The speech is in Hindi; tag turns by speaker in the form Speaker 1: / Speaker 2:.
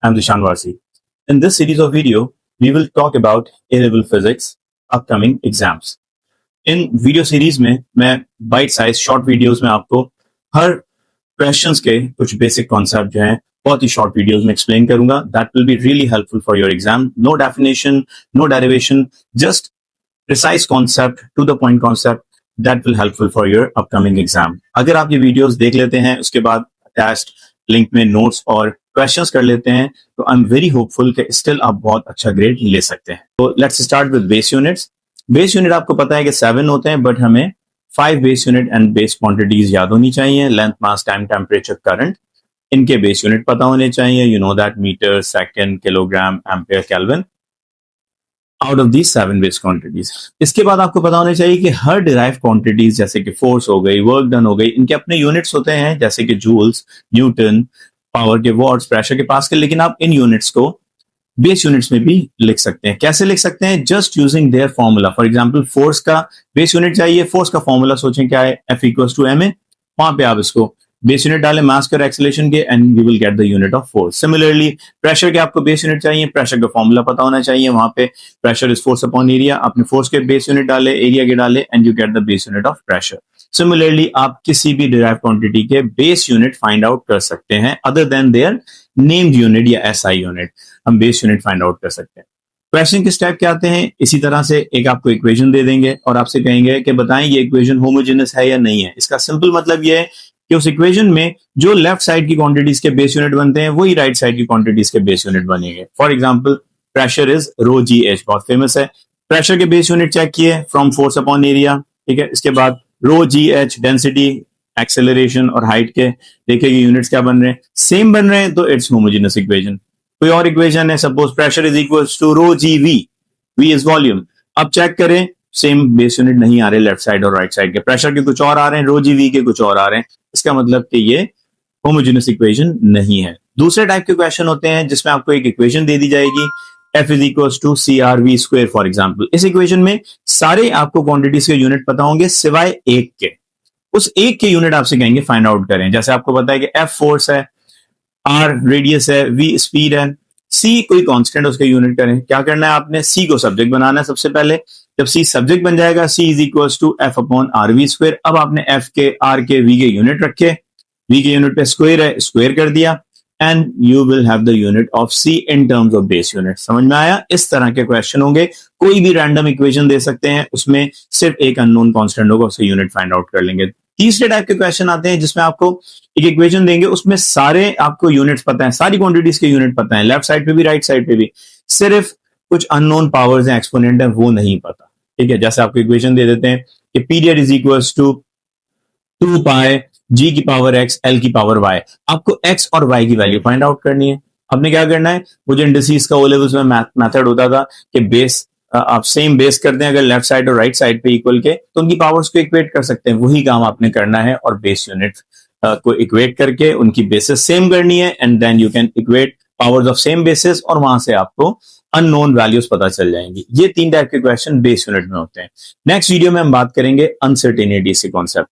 Speaker 1: I'm Dishan Varsi. In this series of video, we will talk about A-level physics upcoming exams. In video series में मैं बाइट साइज शॉर्ट वीडियोस में आपको हर क्वेश्चंस के कुछ बेसिक कॉन्सेप्ट जो हैं बहुत ही शॉर्ट वीडियोस में एक्सप्लेन करूंगा. That will be really helpful for your exam. No definition, no derivation, just precise concept, to the point concept that will helpful for your upcoming exam. अगर आप ये वीडियोस देख लेते हैं, उसके बाद अटैच्ड लिंक में नोट्स और क्वेश्चंस कर लेते हैं, तो आई एम वेरी होपफुल कि स्टिल आप बहुत अच्छा ग्रेड ले सकते हैं. तो let's start with base units. Base unit आपको पता है कि 7 होते हैं, बट हमें 5 base unit and base quantities याद होनी चाहिए. Length, mass, time, temperature, current, इनके बेस यूनिट पता होने चाहिए. You know that metre, second, kilogram, ampere, kelvin, out of these 7 base quantities. इसके बाद आपको पता होना चाहिए कि हर डिराइव क्वांटिटीज जैसे कि फोर्स हो गई, वर्क डन हो गई, इनके अपने यूनिट्स होते हैं, जैसे कि जूल्स, न्यूटन, पावर के वॉट्स, प्रेशर के पास्कल. लेकिन आप इन यूनिट्स को बेस यूनिट्स में भी लिख सकते हैं. कैसे लिख सकते हैं? Just using their formula. For example force का बेस यूनिट चाहिए, फोर्स का फॉर्मूला सोचें क्या है, F इक्वल्स टू ma. वहां पे आप इसको बेस यूनिट डालें मास के और एक्सेलरेशन के, and you will get the unit of force. Similarly pressure के आपको बेस यूनिट चाहिए, प्रेशर का फॉर्मूला पता होना चाहिए. वहां पे pressure is force upon area. आपने फोर्स के बेस यूनिट डाले, एरिया के डाले, and you get the base unit of pressure. Similarly आप किसी भी डिराइव क्वांटिटी के बेस यूनिट फाइंड आउट कर सकते हैं other than their named unit या SI यूनिट. हम बेस यूनिट फाइंड आउट कर सकते हैं. क्वेश्चन के स्टेप क्या आते हैं? इसी तरह से एक आपको इक्वेशन दे देंगे और आपसे कहेंगे कि बताएं ये इक्वेशन होमोजेनस है या नहीं है. इसका सिंपल मतलब ये है कि उस इक्वेशन में जो लेफ्ट साइड की क्वांटिटीज के बेस यूनिट बनते हैं वही राइट साइड की क्वांटिटीज के बेस यूनिट बनेंगे. For example pressure is rho g h, बहुत फेमस है. प्रेशर के बेस यूनिट चेक किए फ्रॉम फोर्स अपॉन एरिया, ठीक है. इसके बाद rho g h, density, acceleration और हाइट के देखिए ये यूनिट्स क्या बन रहे हैं, सेम बन रहे हैं, तो इट्स होमोजेनस इक्वेशन. कोई और इक्वेशन है, suppose pressure is equals to rho g v, v is volume. अब चेक करें, सेम बेस यूनिट नहीं आ रहे लेफ्ट साइड और राइट साइड के. प्रेशर के कुछ और आ रहे हैं, रो जी वी के कुछ और आ रहे हैं. इसका मतलब कि ये होमोजेनस इक्वेशन नहीं है. दूसरे टाइप के क्वेश्चन होते हैं जिसमें आपको एक इक्वेशन दे दी जाएगी, F is equals to CRV square for example. इस इक्वेशन में सारे आपको क्वांटिटीज के यूनिट पता होंगे सिवाय एक के. उस एक के यूनिट आपसे कहेंगे फाइंड आउट करें. जैसे आपको पता है कि F फोर्स है, R रेडियस है, V स्पीड है, C कोई कांस्टेंट, उसके यूनिट करें. क्या करना है आपने? C को सब्जेक्ट बनाना है सबसे पहले. जब C सब्जेक्ट बन जाएगा, C is equals to F upon RV square. अब आपने F के, R के, V के यूनिट रखे. V के यूनिट पे स्क्वायर है, स्क्वायर कर दिया, and you will have the unit of C in terms of base unit. समझ में आया? इस तरह के क्वेश्चन होंगे. कोई भी रैंडम इक्वेशन दे सकते हैं, उसमें सिर्फ एक अननोन कांस्टेंट होगा, उससे यूनिट फाइंड आउट कर लेंगे. तीसरे टाइप के क्वेश्चन आते हैं जिसमें आपको एक इक्वेशन देंगे, उसमें सारे आपको यूनिट्स पता है, सारी क्वांटिटीज के यूनिट पता है, लेफ्ट साइड पे भी राइट साइड पे भी. सिर्फ कुछ अननोन पावर्स हैं, एक्सपोनेंट है, वो नहीं पता. ठीक है, जैसे आपको इक्वेशन दे देते हैं कि period is equals to 2 pi G की पावर X, L की पावर Y. आपको X और Y की वैल्यू फाइंड आउट करनी है. आपने क्या करना है, वो जो इंडिसेस का ओ लेवल्स में मेथड होता था कि बेस आप सेम बेस करते हैं, अगर लेफ्ट साइड और राइट साइड पे इक्वल के, तो उनकी पावर्स को इक्वेट कर सकते हैं. वही काम आपने करना है और बेस यूनिट को इक्वेट करके उनकी बेसिस सेम करनी है, and then you can equate powers of same basis, और वहां से आपको अननोन वैल्यूज पता चल जाएंगी. ये 3 टाइप के क्वेश्चन बेस यूनिट में होते हैं. नेक्स्ट वीडियो में हम बात करेंगे अनसर्टेनिटी से कॉन्सेप्ट.